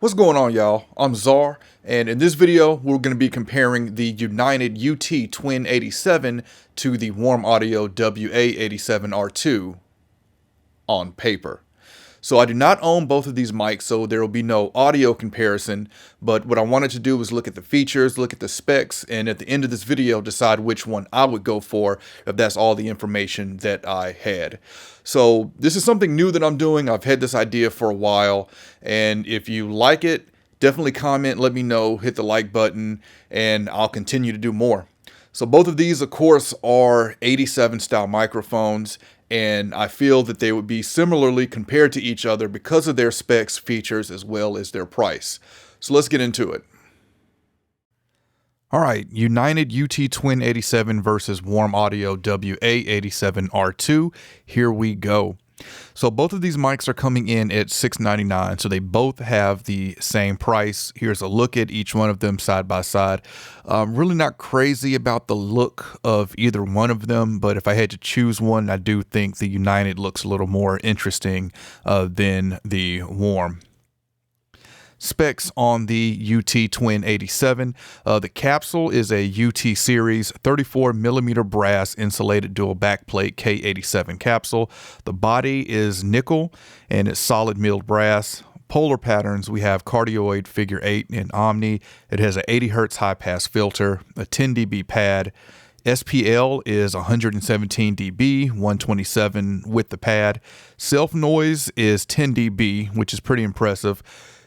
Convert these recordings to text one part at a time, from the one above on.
What's going on, y'all? I'm Czar, and in this video, we're going to be comparing the United UT Twin 87 to the Warm Audio WA87 R2 on paper. So I do not own both of these mics, so there will be no audio comparison, but what I wanted to do was look at the features, look at the specs, and at the end of this video, decide which one I would go for if that's all the information that I had. So this is something new that I'm doing. I've had this idea for a while, and if you like it, definitely comment, let me know, hit the like button, and I'll continue to do more. So both of these, of course, are 87 style microphones, and I feel that they would be similarly compared to each other because of their specs, features, as well as their price. So let's get into it. All right, United UT Twin 87 versus Warm Audio WA87 R2. Here we go. So both of these mics are coming in at $699, so they both have the same price. Here's a look at each one of them side by side. Really not crazy about the look of either one of them, but if I had to choose one, I do think the United looks a little more interesting than the Warm. Specs on the UT Twin 87. The capsule is a UT series 34mm brass insulated dual backplate K87 capsule. The body is nickel and it's solid milled brass. Polar patterns, we have cardioid figure 8 in Omni. It has an 80 Hz high pass filter, a 10 dB pad. SPL is 117 dB, 127 with the pad. Self noise is 10 dB, which is pretty impressive.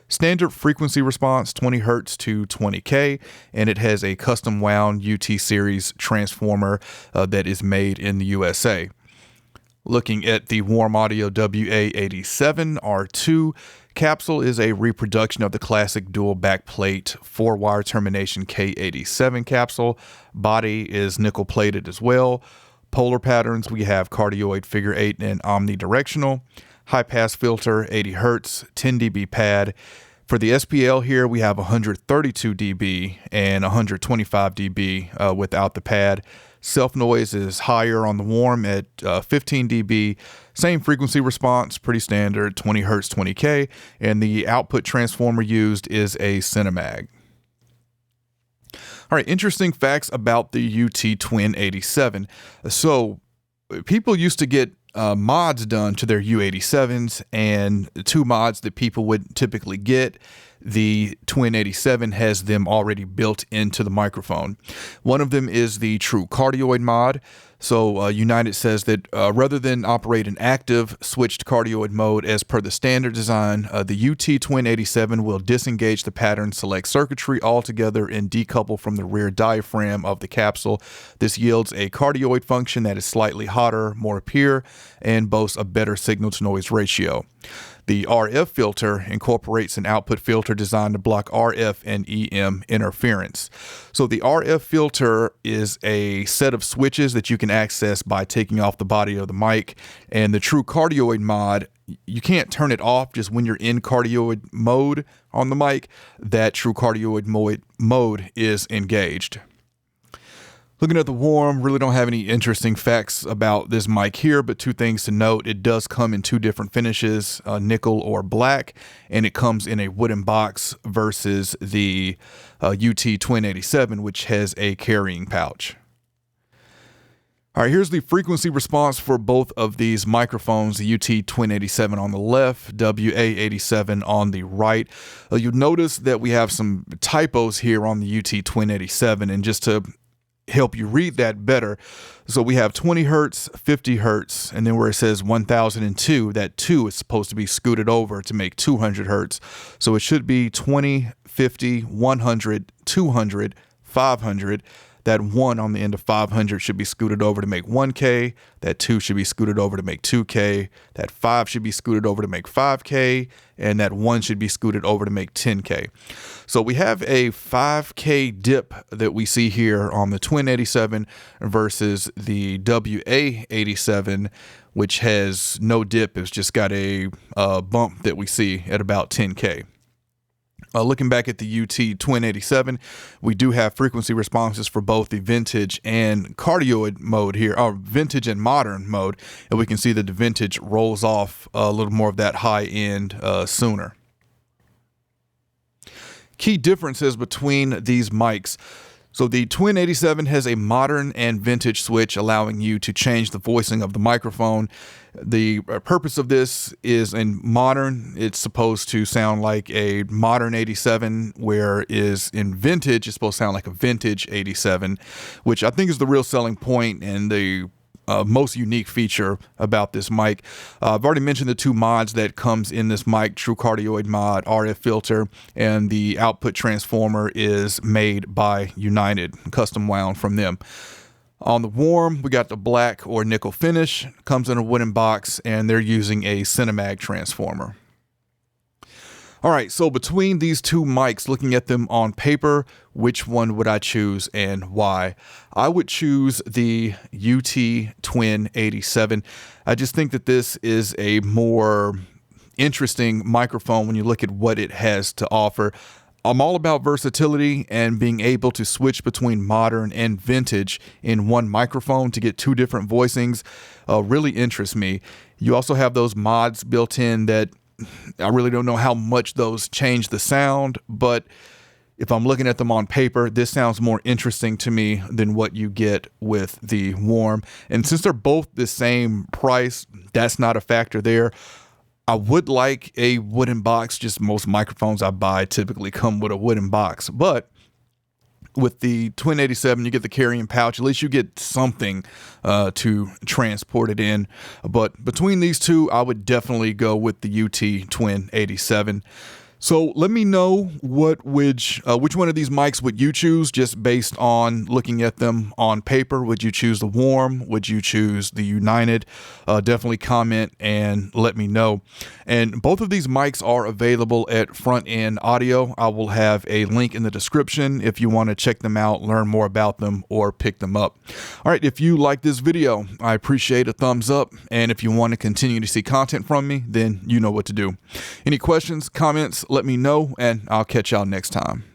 Standard frequency response 20 Hz to 20K, and it has a custom wound UT series transformer that is made in the USA. Looking at the Warm Audio WA87 R2 capsule is a reproduction of the classic dual backplate 4-wire termination K87 capsule. Body is nickel plated as well. Polar patterns, we have cardioid figure 8 and omnidirectional. High pass filter, 80 Hz, 10 dB pad. For the SPL here, we have 132 dB and 125 dB without the pad. Self noise is higher on the Warm at 15 dB. Same frequency response, pretty standard, 20 Hz, 20K. And the output transformer used is a Cinemag. All right, interesting facts about the UT Twin 87. So people used to get mods done to their U87s, and the two mods that people would typically get, the Twin 87 has them already built into the microphone. One of them is the true cardioid mod. So United says that rather than operate an active switched cardioid mode as per the standard design, the UT Twin 87 will disengage the pattern select circuitry altogether and decouple from the rear diaphragm of the capsule. This yields a cardioid function that is slightly hotter, more pure, and boasts a better signal to noise ratio. The RF filter incorporates an output filter designed to block RF and EM interference. So the RF filter is a set of switches that you can access by taking off the body of the mic, and the true cardioid mod, you can't turn it off just when you're in cardioid mode on the mic. That true cardioid mode is engaged. Looking at the Warm, really don't have any interesting facts about this mic here, but two things to note. It does come in two different finishes, nickel or black, and it comes in a wooden box versus the UT Twin 87, which has a carrying pouch. All right, here's the frequency response for both of these microphones, the UT Twin 87 on the left, WA87 on the right. You'll notice that we have some typos here on the UT Twin 87, and just to help you read that better, so we have 20 Hertz, 50 Hertz, and then where it says 1002, that 2 is supposed to be scooted over to make 200 Hertz. So it should be 20, 50, 100, 200, 500. That 1 on the end of 500 should be scooted over to make 1K. That 2 should be scooted over to make 2K. That 5 should be scooted over to make 5K. And that 1 should be scooted over to make 10K. So we have a 5K dip that we see here on the Twin 87 versus the WA87, which has no dip. It's just got a bump that we see at about 10K. Looking back at the UT Twin 87, we do have frequency responses for both the vintage and cardioid mode here, or vintage and modern mode, and we can see that the vintage rolls off a little more of that high end sooner. key differences between these mics. So the Twin 87 has a modern and vintage switch, allowing you to change the voicing of the microphone. The purpose of this is in modern, it's supposed to sound like a modern 87, whereas in vintage, it's supposed to sound like a vintage 87, which I think is the real selling point and the most unique feature about this mic. I've already mentioned the two mods that comes in this mic: True Cardioid mod, RF filter, and the output transformer is made by United, custom wound from them. On the warm, we got the black or nickel finish, comes in a wooden box, and they're using a Cinemag transformer. All right, so between these two mics, looking at them on paper, which one would I choose and why? I would choose the UT Twin 87. I just think that this is a more interesting microphone when you look at what it has to offer. I'm all about versatility, and being able to switch between modern and vintage in one microphone to get two different voicings really interests me. You also have those mods built in that I really don't know how much those change the sound, but if I'm looking at them on paper, this sounds more interesting to me than what you get with the warm. And since they're both the same price, that's not a factor there. I would like a wooden box. Just most microphones I buy typically come with a wooden box, but with the Twin 87, you get the carrying pouch. At least you get something to transport it in. But between these two, I would definitely go with the UT Twin 87. So let me know which one of these mics would you choose, just based on looking at them on paper. Would you choose the warm? Would you choose the United? Definitely comment and let me know. And both of these mics are available at Front End Audio. I will have a link in the description if you want to check them out, learn more about them, or pick them up. All right, if you like this video, I appreciate a thumbs up. And if you want to continue to see content from me, then you know what to do. Any questions, comments, let me know, and I'll catch y'all next time.